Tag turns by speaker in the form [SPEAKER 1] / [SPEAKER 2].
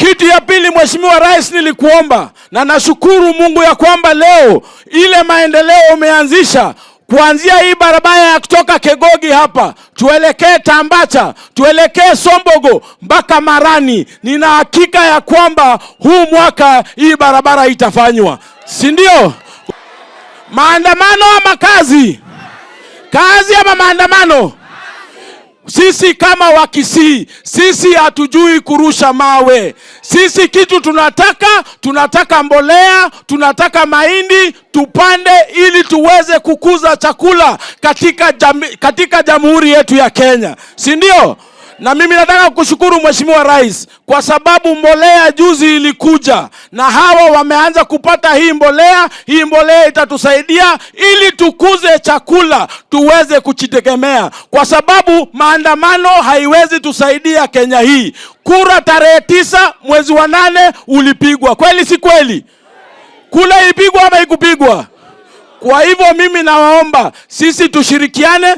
[SPEAKER 1] Kitu ya pili, Mheshimiwa Rais, nilikuomba na nashukuru Mungu ya kwamba leo ile maendeleo umeanzisha kuanzia hii barabara ya kutoka Kegogi hapa tuelekee Tambacha, tuelekee Sombogo mpaka Marani. Nina hakika ya kwamba huu mwaka hii barabara itafanywa, si ndio? Maandamano ama kazi? Kazi ama maandamano? Sisi kama wa Kisii, sisi hatujui kurusha mawe. Sisi kitu tunataka mbolea, tunataka mahindi tupande ili tuweze kukuza chakula katika jamhuri yetu ya Kenya, si ndio? Na mimi nataka kushukuru Mheshimiwa Rais kwa sababu mbolea juzi ilikuja na hawa wameanza kupata hii mbolea. Hii mbolea itatusaidia ili tukuze chakula tuweze kujitegemea, kwa sababu maandamano haiwezi tusaidia Kenya hii. Kura tarehe 9 mwezi wa 8 ulipigwa, kweli si kweli? Kula ilipigwa ama ikupigwa? Kwa hivyo mimi nawaomba sisi tushirikiane.